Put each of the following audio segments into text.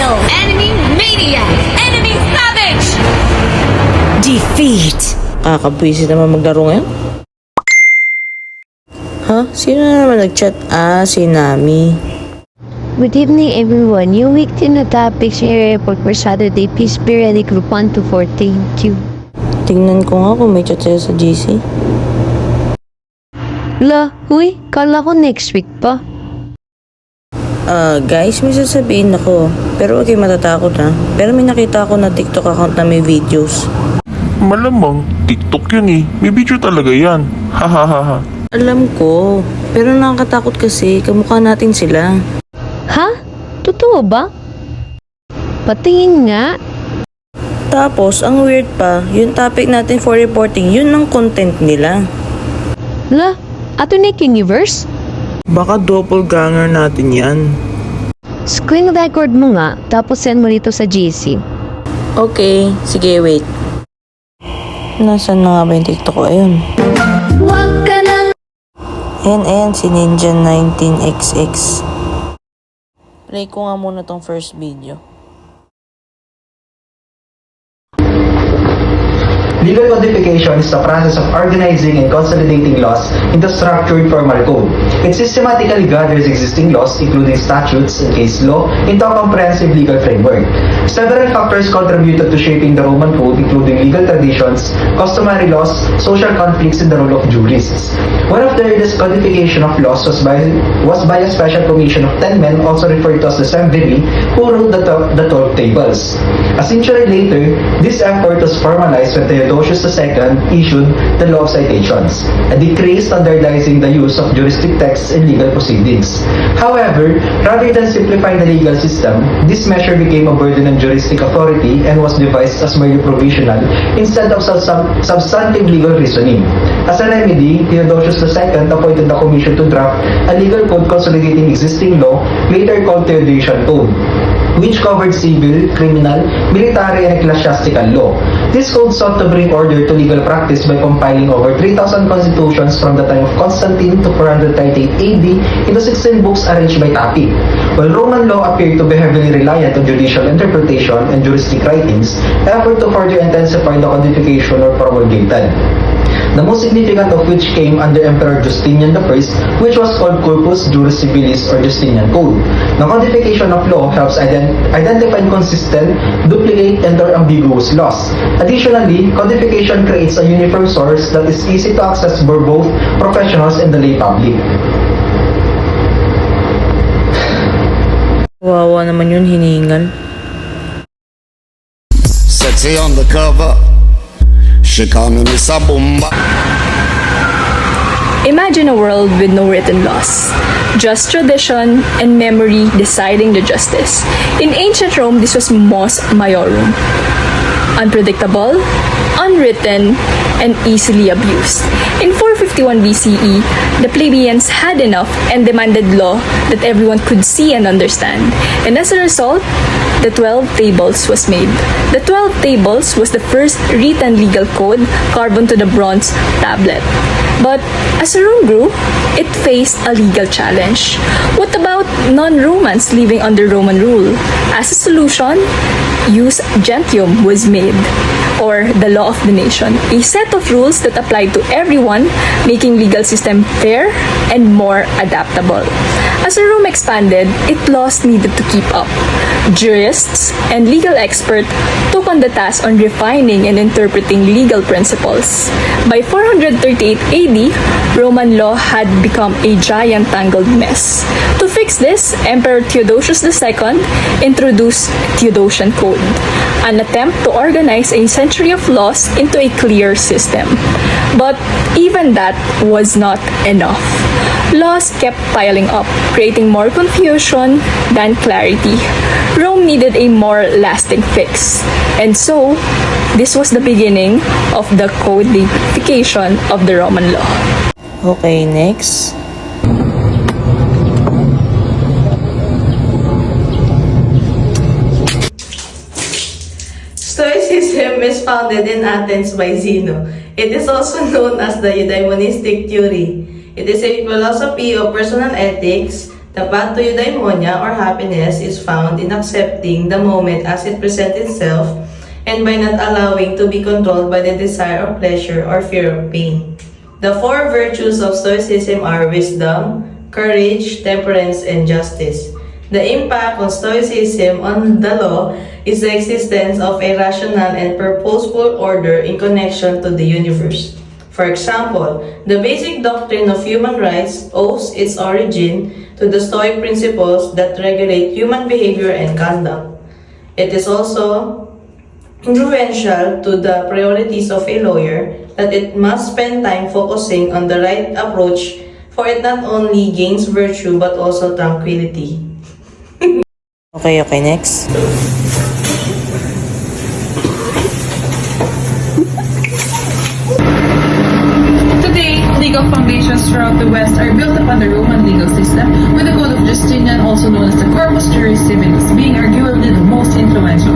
Enemy maniac! Enemy savage! Defeat! Kakabwisit naman maglaro ngayon. Ha? Sino na naman nag-chat? Si Nami. Good evening, everyone. New week to na topics area report for Saturday. Please be ready, group 1 to 4. Thank you. Tingnan ko nga kung may chat sila sa GC. Huy, kala ko next week pa. Guys, may sasabihin ako. Pero huwag kayo matatakot ha. Pero may nakita ako na TikTok account na may videos. Malamang, TikTok yun eh. May video talaga yan. Hahaha. Alam ko. Pero nakakatakot kasi. Kamukha natin sila. Ha? Totoo ba? Patingin nga. Tapos, ang weird pa, yung topic natin for reporting, yun ang content nila. Ato na universe? Baka doppelganger natin yan. Screen record mo nga, tapos send mo dito sa GC. Okay, sige, wait. Nasaan na nga ba yung TikTok ko? Ayun. Huwag ka nang Ayan, si Ninja 19XX. Play ko nga muna tong first video. Legal codification is the process of organizing and consolidating laws into structured formal code. It systematically gathers existing laws, including statutes and case law, into a comprehensive legal framework. Several factors contributed to shaping the Roman code, including legal traditions, customary laws, social conflicts, and the role of jurists. One of the earliest codification of laws was by a special commission of 10 men, also referred to as the Semviri, who wrote the 12 tables. A century later, this effort was formalized when Theodosius II issued the Law of Citations, a decree standardizing the use of juristic texts in legal proceedings. However, rather than simplifying the legal system, this measure became a burden on juristic authority and was devised as merely provisional instead of substantive legal reasoning. As a remedy, Theodosius II appointed a commission to draft a legal code consolidating existing law, later called Theodosian Code, which covered civil, criminal, military, and ecclesiastical law. This code sought to bring order to legal practice by compiling over 3,000 constitutions from the time of Constantine to 438 AD into 16 books arranged by topic. While Roman law appeared to be heavily reliant on judicial interpretation and juristic writings, effort to further intensify the codification were promulgated. The most significant of which came under Emperor Justinian I, which was called Corpus Juris Civilis or Justinian Code. The codification of law helps identify inconsistent, duplicate, and/or ambiguous laws. Additionally, codification creates a uniform source that is easy to access for both professionals and the lay public. Wawa naman yun, hiningal. Sexy on the cover. She calling me Sabumba. Imagine a world with no written laws, just tradition and memory deciding the justice. In ancient Rome, this was mos maiorum. Unpredictable, unwritten, and easily abused. In 451 BCE, the plebeians had enough and demanded law that everyone could see and understand. And as a result, the 12 Tables was made. The 12 Tables was the first written legal code carved onto the bronze tablet. But as Rome grew, it faced a legal challenge. What about non-Romans living under Roman rule? As a solution, Ius Gentium was made, or the law of the nation, a set of rules that applied to everyone, making legal system fair and more adaptable. As Rome expanded, its laws needed to keep up. Jurists and legal experts took on the task on refining and interpreting legal principles. By 438 AD, Roman law had become a giant tangled mess. To fix this, Emperor Theodosius II introduced Theodosian Code, an attempt to organize a century of laws into a clear system. But even that was not enough. Laws kept piling up, creating more confusion than clarity. Rome needed a more lasting fix. And so, this was the beginning of the codification of the Roman law. Okay, next. Stoicism is founded in Athens by Zeno. It is also known as the eudaimonistic theory. It is a philosophy of personal ethics The path to eudaimonia or happiness is found in accepting the moment as it presents itself and by not allowing to be controlled by the desire of pleasure or fear of pain. The four virtues of Stoicism are wisdom, courage, temperance, and justice. The impact on Stoicism on the law is the existence of a rational and purposeful order in connection to the universe. For example, the basic doctrine of human rights owes its origin to the Stoic principles that regulate human behavior and conduct. It is also influential to the priorities of a lawyer that it must spend time focusing on the right approach, for it not only gains virtue but also tranquility. Okay, next. Today, legal foundations throughout the West are built upon the Roman legal system, with the Code of Justinian, also known as the Corpus Juris Civilis, being arguably the most influential.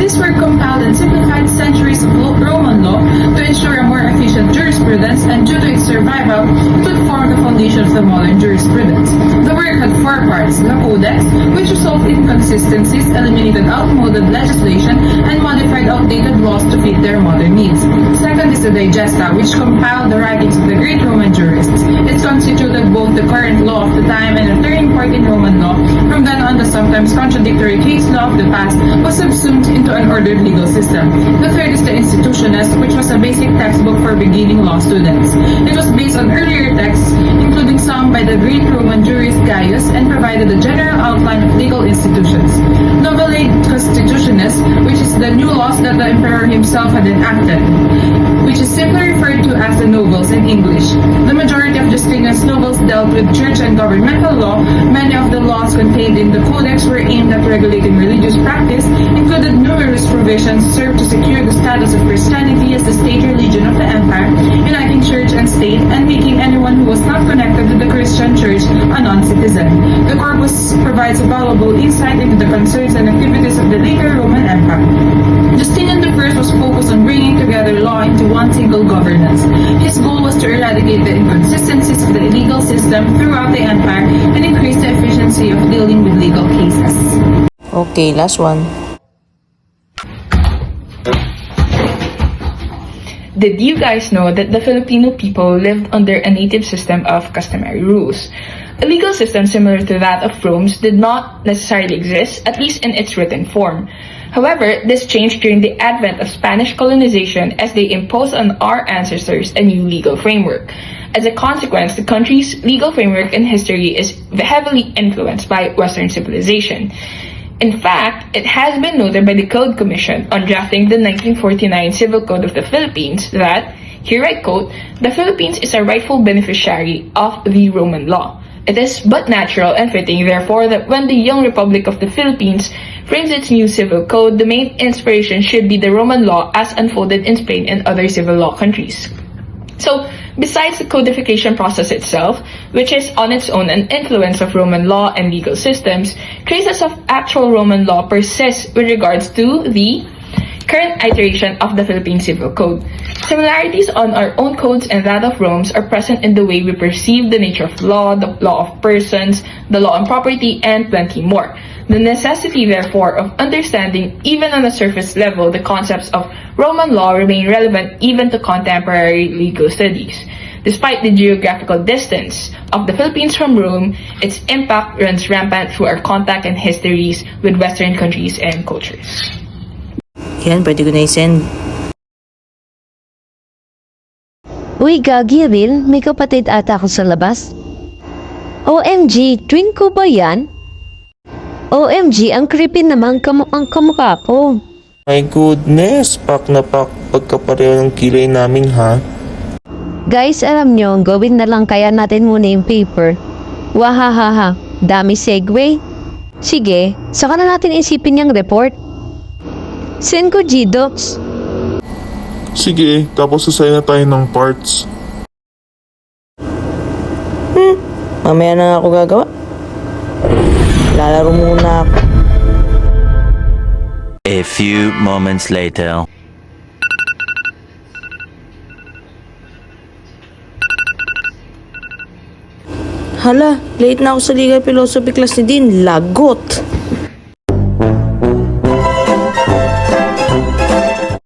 These were compiled and simplified centuries of Roman law to ensure a more efficient jurisprudence, and due to its survival, it would form the foundation of the modern jurisprudence. The work had four parts: the Codex, which resolved inconsistencies, eliminated outmoded legislation, and modified outdated laws to fit their modern needs. Second is the Digesta, which compiled the writings of the great Roman jurists. It constituted both the current law of the time and a turning point in Roman law. From then on, the sometimes contradictory case law of the past was subsumed into an ordered legal system. The third is the Institutiones, which was a basic textbook for beginning law students. It was based on earlier texts, including some by the great Roman jurist Gaius, and provided a general outline of legal institutions. Novelle Constitutiones, which is the new laws that the emperor himself had enacted, which is simply referred to as the nobles in English. The majority of Justinian's novels dealt with church and governmental law. Many of the laws contained in the Codex were aimed at regulating religious practice, included numerous provisions served to secure the status of Christianity as the state religion of the empire, uniting church and state, and making anyone who was not connected to the Christian church a non-citizen. The corpus provides a valuable insight into the concerns and activities of the later Roman Empire. Justinian I was focused on bringing together law into one single governance. His goal was to eradicate the inconsistencies of the legal system throughout the empire and increase the efficiency of dealing with legal cases. Okay, last one. Did you guys know that the Filipino people lived under a native system of customary rules? A legal system similar to that of Rome's did not necessarily exist, at least in its written form. However, this changed during the advent of Spanish colonization as they imposed on our ancestors a new legal framework. As a consequence, the country's legal framework and history is heavily influenced by Western civilization. In fact, it has been noted by the Code Commission on drafting the 1949 Civil Code of the Philippines that, here I quote, "The Philippines is a rightful beneficiary of the Roman law. It is but natural and fitting, therefore, that when the young Republic of the Philippines frames its new civil code, the main inspiration should be the Roman law as unfolded in Spain and other civil law countries." So, besides the codification process itself, which is on its own an influence of Roman law and legal systems, traces of actual Roman law persist with regards to the current iteration of the Philippine Civil Code. Similarities on our own codes and that of Rome's are present in the way we perceive the nature of law, the law of persons, the law on property, and plenty more. The necessity, therefore, of understanding, even on a surface level, the concepts of Roman law remain relevant even to contemporary legal studies. Despite the geographical distance of the Philippines from Rome, its impact runs rampant through our contact and histories with Western countries and cultures. Yan, pwede ko na i-send. Uy, Gagi, Ril, may kapatid ata ako sa labas. OMG, twin ko ba yan? OMG, ang creepy naman ang kamukha ko. My goodness, pak na pak pagkapareho ng kilay namin ha. Guys, alam nyo, gawin na lang kaya natin muna yung paper. Wahahaha, dami segue. Sige, saka na natin isipin yung report. Send ko G-Docs. Sige, tapos sasaya na tayo ng parts. Mamaya na ako gagawa. Lalaro muna ako. A few moments later. Hala, late na ako sa legal philosophy class ni Dean. Lagot!